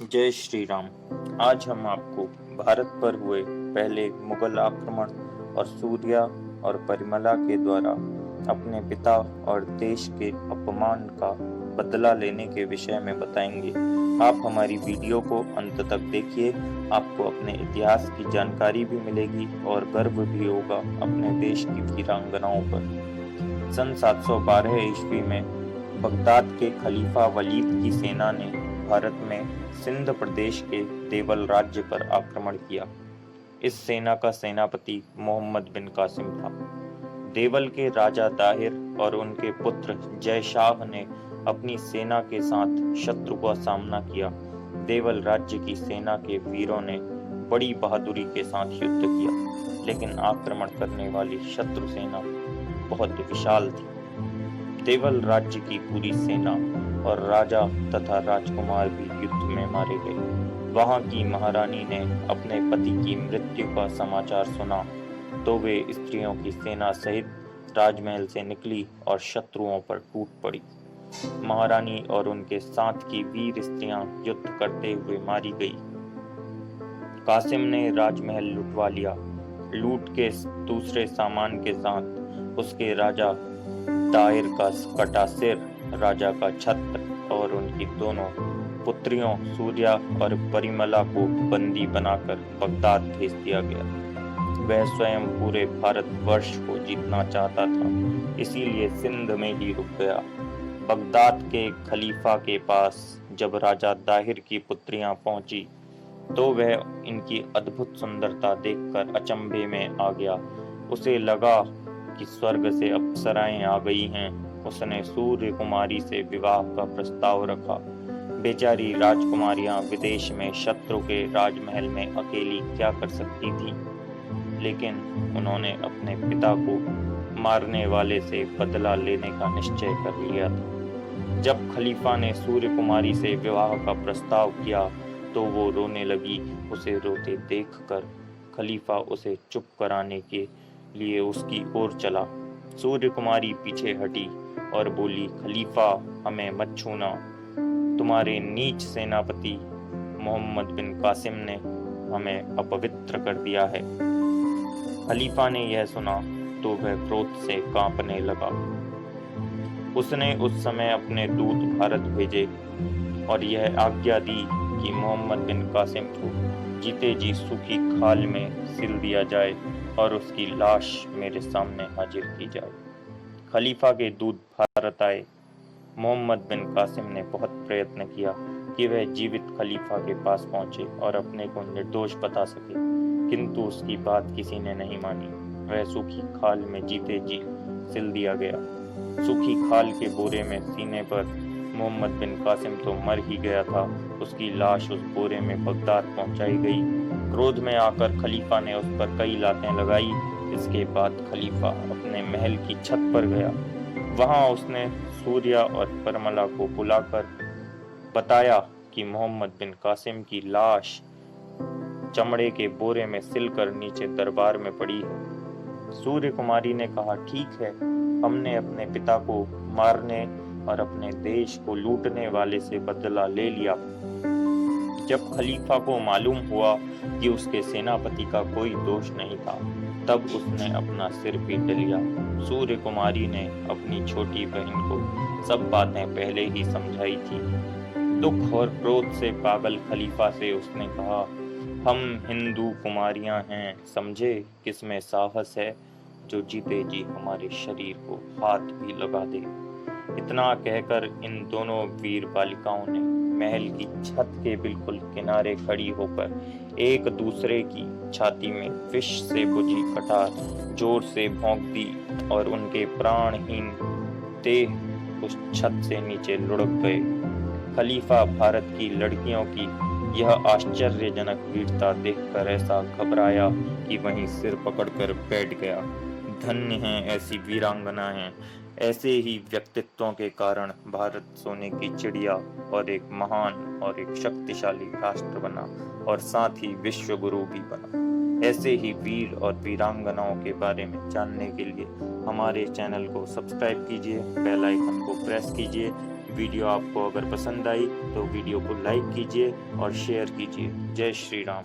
जय श्री राम। आज हम आपको भारत पर हुए पहले मुगल आक्रमण और सूर्या और परिमला के द्वारा अपने पिता और देश के अपमान का बदला लेने के विषय में बताएंगे। आप हमारी वीडियो को अंत तक देखिए, आपको अपने इतिहास की जानकारी भी मिलेगी और गर्व भी होगा अपने देश की वीरांगनाओं पर। सन 712 ईस्वी में बगदाद के खलीफा वलीद की सेना ने भारत में सिंध प्रदेश के देवल राज्य पर आक्रमण किया। इस सेना का सेनापति मोहम्मद बिन कासिम था। देवल के राजा दाहिर और उनके पुत्र जय शाह ने अपनी सेना के साथ शत्रु का सामना किया। देवल राज्य की सेना के वीरों ने बड़ी बहादुरी के साथ युद्ध किया, लेकिन आक्रमण करने वाली शत्रु सेना बहुत विशाल थी। देवल राज्य की पूरी सेना और राजा तथा राजकुमार भी युद्ध में मारे गए। वहां की महारानी ने अपने पति की मृत्यु का समाचार सुना तो वे स्त्रियों की सेना सहित राजमहल से निकली और शत्रुओं पर टूट पड़ी। महारानी और उनके साथ की वीर स्त्रियां युद्ध करते हुए मारी गई। कासिम ने राजमहल लुटवा लिया। लूट के दूसरे सामान के साथ उसके राजा दाहिर का कटा सिर, राजा का छत्र और उनकी दोनों पुत्रियों सूर्या और परिमला को बंदी बनाकर बगदाद भेज दिया गया। वह स्वयं पूरे भारतवर्ष को जीतना चाहता था, इसीलिए सिंध में ही रुक गया। बगदाद के खलीफा के पास जब राजा दाहिर की पुत्रियां पहुंची तो वह इनकी अद्भुत सुंदरता देखकर अचंभे में आ गया। उसे लगा कि स्वर्ग से अप्सराएं आ गई हैं। उसने सूर्य कुमारी से विवाह का प्रस्ताव रखा। बेचारी राजकुमारियां विदेश में शत्रु के राजमहल में अकेली क्या कर सकती थी, लेकिन उन्होंने अपने पिता को मारने वाले से बदला लेने का निश्चय कर लिया था। जब खलीफा ने सूर्य कुमारी से विवाह का प्रस्ताव किया तो वो रोने लगी। उसे रोते देखकर खलीफा उसे चुप कराने के लिए उसकी ओर चला। सूर्य कुमारी पीछे हटी और बोली, खलीफा, हमें मत छूना। तुम्हारे नीच सेनापति मोहम्मद बिन कासिम ने हमें अपवित्र कर दिया है। खलीफा ने यह सुना तो वह क्रोध से कांपने लगा। उसने उस समय अपने दूत भारत भेजे और यह आज्ञा दी कि मोहम्मद बिन कासिम को जीते जी सूखी खाल में सिल दिया जाए और उसकी लाश मेरे सामने हाजिर की जाए। खलीफा के दूत भारत आए। मोहम्मद बिन कासिम ने बहुत प्रयत्न किया कि वह जीवित खलीफा के पास पहुंचे और अपने को निर्दोष बता सके, किंतु उसकी बात किसी ने नहीं मानी। वह सूखी खाल में जीते जी सिल दिया गया। सूखी खाल के बोरे में सीने पर मोहम्मद बिन कासिम तो मर ही गया था, उसकी लाश उस बोरे में बगदाद पहुंचाई गई। क्रोध में आकर खलीफा ने उस पर कई लातें लगाई। इसके बाद खलीफा अपने महल की छत पर गया। वहां उसने सूर्या और परिमला को बुलाकर बताया कि मोहम्मद बिन कासिम की लाश चमड़े के बोरे में सिलकर नीचे दरबार में पड़ी है। सूर्य कुमारी ने कहा, ठीक है, हमने अपने पिता को मारने और अपने देश को लूटने वाले से बदला ले लिया। जब खलीफा को मालूम हुआ कि उसके सेनापति का कोई दोष नहीं था, तब उसने अपना सिर पीट लिया। सूर्य कुमारी ने अपनी छोटी बहन को सब बातें पहले ही समझाई थी। दुख और क्रोध से पागल खलीफा से उसने कहा, हम हिंदू कुमारियां हैं, समझे किसमें साहस है जो जीते जी हमारे शरीर को हाथ भी लगा दे। इतना कहकर इन दोनों वीर बालिकाओं ने महल की छत के बिल्कुल किनारे खड़ी होकर एक दूसरे की छाती में विष से बुझी कटार जोर से भोंक दी और उनके प्राणहीन देह उस छत से नीचे लुढ़क गए। खलीफा भारत की लड़कियों की यह आश्चर्यजनक वीरता देखकर ऐसा घबराया कि वहीं सिर पकड़कर बैठ गया। धन्य हैं ऐसी वीरांगना हैं। ऐसे ही व्यक्तित्वों के कारण भारत सोने की चिड़िया और एक महान और एक शक्तिशाली राष्ट्र बना और साथ ही विश्व गुरु भी बना। ऐसे ही वीर और वीरांगनाओं के बारे में जानने के लिए हमारे चैनल को सब्सक्राइब कीजिए, बेल आइकन को प्रेस कीजिए, वीडियो आपको अगर पसंद आई तो वीडियो को लाइक कीजिए और शेयर कीजिए। जय श्री राम।